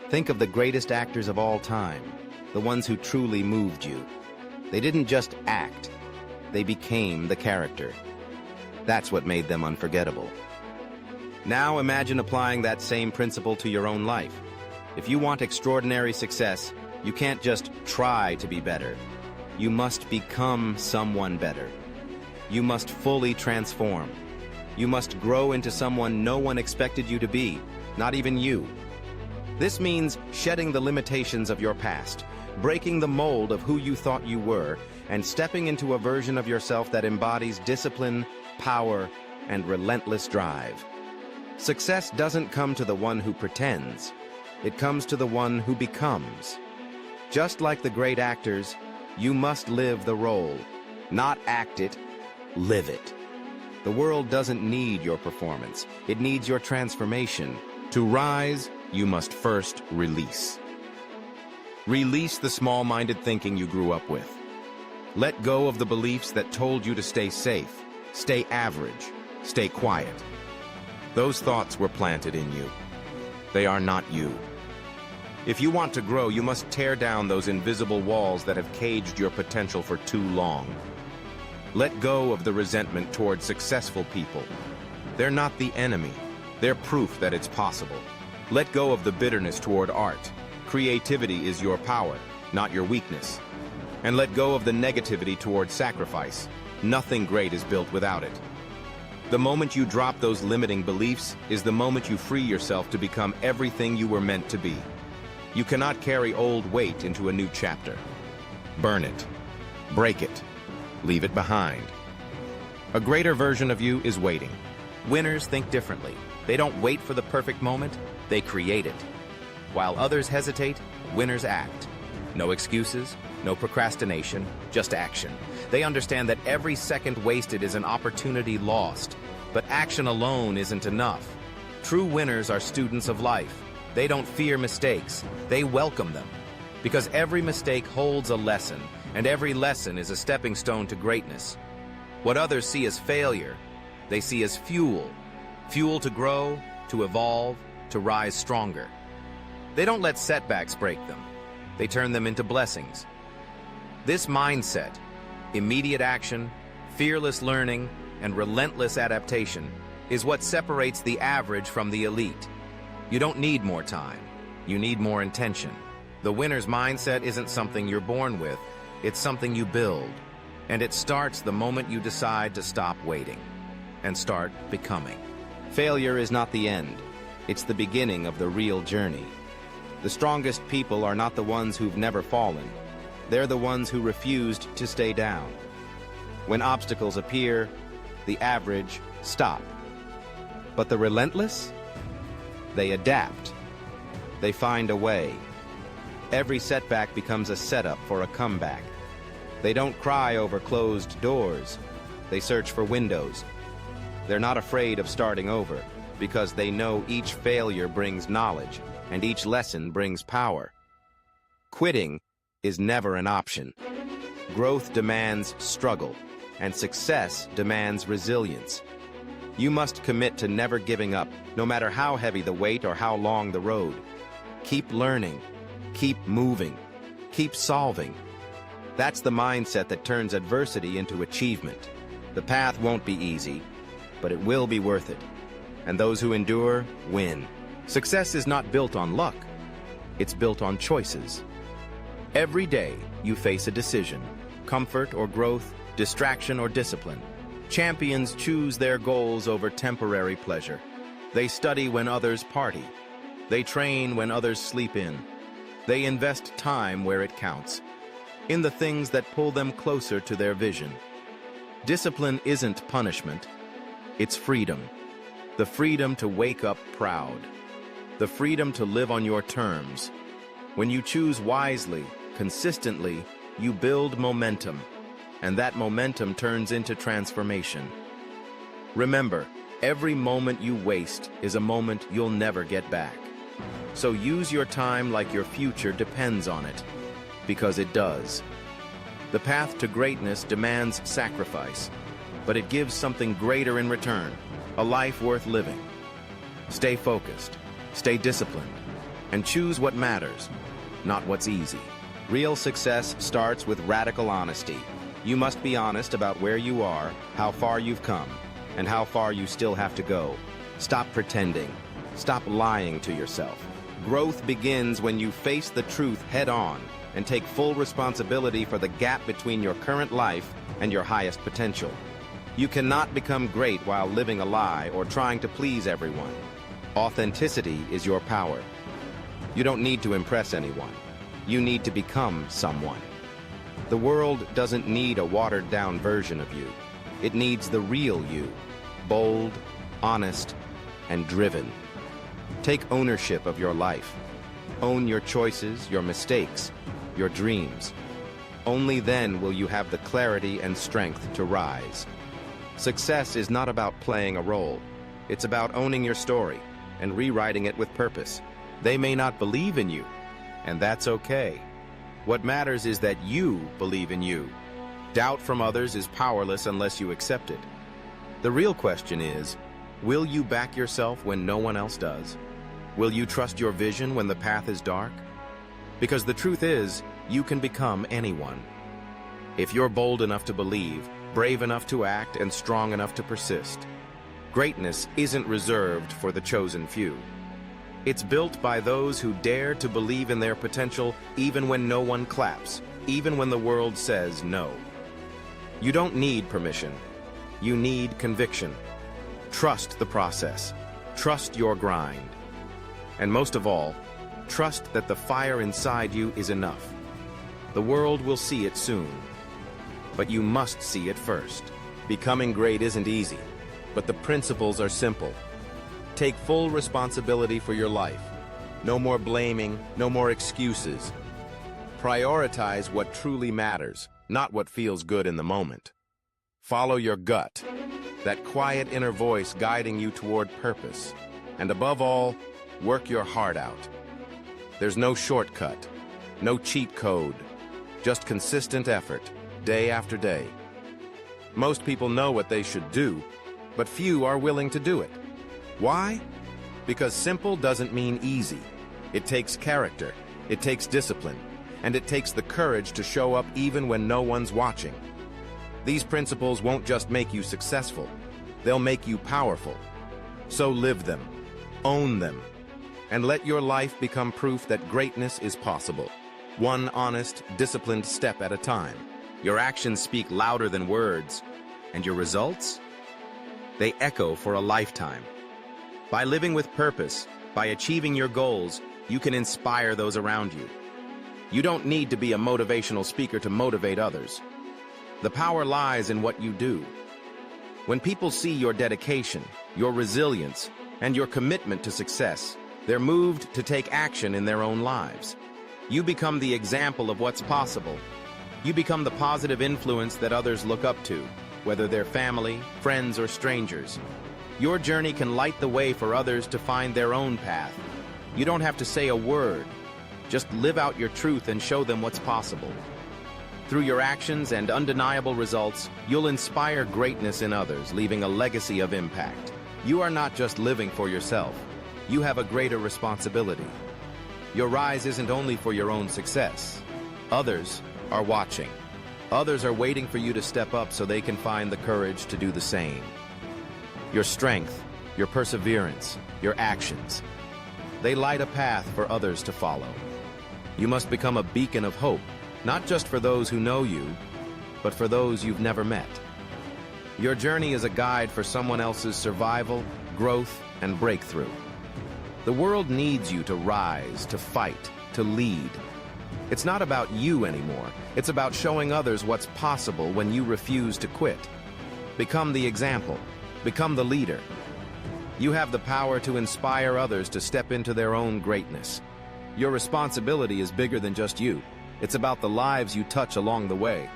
Think of the greatest actors of all time, the ones who truly moved you. They didn't just act, they became the character. That's what made them unforgettable. Now imagine applying that same principle to your own life. If you want extraordinary success, you can't just try to be better. You must become someone better. You must fully transform. You must grow into someone no one expected you to be, not even you. This means shedding the limitations of your past, breaking the mold of who you thought you were, and stepping into a version of yourself that embodies discipline, power, and relentless drive. Success doesn't come to the one who pretends. It comes to the one who becomes. Just like the great actors, you must live the role. Not act it, live it. The world doesn't need your performance. It needs your transformation. To rise, you must first release. Release the small-minded thinking you grew up with. Let go of the beliefs that told you to stay safe, stay average, stay quiet. Those thoughts were planted in you. They are not you. If you want to grow, you must tear down those invisible walls that have caged your potential for too long. Let go of the resentment toward successful people. They're not the enemy. They're proof that it's possible. Let go of the bitterness toward art. Creativity is your power, not your weakness. And let go of the negativity toward sacrifice. Nothing great is built without it. The moment you drop those limiting beliefs is the moment you free yourself to become everything you were meant to be. You cannot carry old weight into a new chapter. Burn it. Break it. Leave it behind. A greater version of you is waiting. Winners think differently. They don't wait for the perfect moment, they create it. While others hesitate, winners act. No excuses, no procrastination, just action. They understand that every second wasted is an opportunity lost. But action alone isn't enough. True winners are students of life. They don't fear mistakes, they welcome them. Because every mistake holds a lesson, and every lesson is a stepping stone to greatness. What others see as failure, they see as fuel. Fuel to grow, to evolve, to rise stronger. They don't let setbacks break them. They turn them into blessings. This mindset, immediate action, fearless learning, and relentless adaptation, is what separates the average from the elite. You don't need more time. You need more intention. The winner's mindset isn't something you're born with. It's something you build. And it starts the moment you decide to stop waiting and start becoming. Failure is not the end. It's the beginning of the real journey. The strongest people are not the ones who've never fallen. They're the ones who refused to stay down. When obstacles appear, the average stop. But the relentless? They adapt. They find a way. Every setback becomes a setup for a comeback. They don't cry over closed doors. They search for windows. They're not afraid of starting over because they know each failure brings knowledge and each lesson brings power. Quitting is never an option. Growth demands struggle, and success demands resilience. You must commit to never giving up, no matter how heavy the weight or how long the road. Keep learning, keep moving, keep solving. That's the mindset that turns adversity into achievement. The path won't be easy, but it will be worth it. And those who endure, win. Success is not built on luck. It's built on choices. Every day, you face a decision, comfort or growth, distraction or discipline. Champions choose their goals over temporary pleasure. They study when others party. They train when others sleep in. They invest time where it counts, in the things that pull them closer to their vision. Discipline isn't punishment, it's freedom. The freedom to wake up proud. The freedom to live on your terms. When you choose wisely, consistently, you build momentum, and that momentum turns into transformation. Remember, every moment you waste is a moment you'll never get back. So use your time like your future depends on it, because it does. The path to greatness demands sacrifice, but it gives something greater in return, a life worth living. Stay focused, stay disciplined, and choose what matters, not what's easy. Real success starts with radical honesty. You must be honest about where you are, how far you've come, and how far you still have to go. Stop pretending. Stop lying to yourself. Growth begins when you face the truth head-on and take full responsibility for the gap between your current life and your highest potential. You cannot become great while living a lie or trying to please everyone. Authenticity is your power. You don't need to impress anyone. You need to become someone. The world doesn't need a watered-down version of you. It needs the real you, bold, honest, and driven. Take ownership of your life. Own your choices, your mistakes, your dreams. Only then will you have the clarity and strength to rise. Success is not about playing a role. It's about owning your story and rewriting it with purpose. They may not believe in you, and that's okay. What matters is that you believe in you. Doubt from others is powerless unless you accept it. The real question is, will you back yourself when no one else does? Will you trust your vision when the path is dark? Because the truth is, you can become anyone. If you're bold enough to believe, brave enough to act, and strong enough to persist. Greatness isn't reserved for the chosen few. It's built by those who dare to believe in their potential even when no one claps, even when the world says no. You don't need permission. You need conviction. Trust the process. Trust your grind. And most of all, trust that the fire inside you is enough. The world will see it soon, but you must see it first. Becoming great isn't easy, but the principles are simple. Take full responsibility for your life. No more blaming, no more excuses. Prioritize what truly matters, not what feels good in the moment. Follow your gut, that quiet inner voice guiding you toward purpose. And above all, work your heart out. There's no shortcut, no cheat code, just consistent effort, day after day. Most people know what they should do, but few are willing to do it. Why? Because simple doesn't mean easy. It takes character, it takes discipline, and it takes the courage to show up even when no one's watching. These principles won't just make you successful, they'll make you powerful. So live them, own them, and let your life become proof that greatness is possible. One honest, disciplined step at a time. Your actions speak louder than words, and your results? They echo for a lifetime. By living with purpose, by achieving your goals, you can inspire those around you. You don't need to be a motivational speaker to motivate others. The power lies in what you do. When people see your dedication, your resilience, and your commitment to success, they're moved to take action in their own lives. You become the example of what's possible. You become the positive influence that others look up to, whether they're family, friends, or strangers. Your journey can light the way for others to find their own path. You don't have to say a word. Just live out your truth and show them what's possible. Through your actions and undeniable results, you'll inspire greatness in others, leaving a legacy of impact. You are not just living for yourself. You have a greater responsibility. Your rise isn't only for your own success. Others are watching. Others are waiting for you to step up so they can find the courage to do the same. Your strength, your perseverance, your actions, they light a path for others to follow. You must become a beacon of hope, not just for those who know you, but for those you've never met. Your journey is a guide for someone else's survival, growth, and breakthrough. The world needs you to rise, to fight, to lead. It's not about you anymore. It's about showing others what's possible when you refuse to quit. Become the example. Become the leader. You have the power to inspire others to step into their own greatness. Your responsibility is bigger than just you. It's about the lives you touch along the way.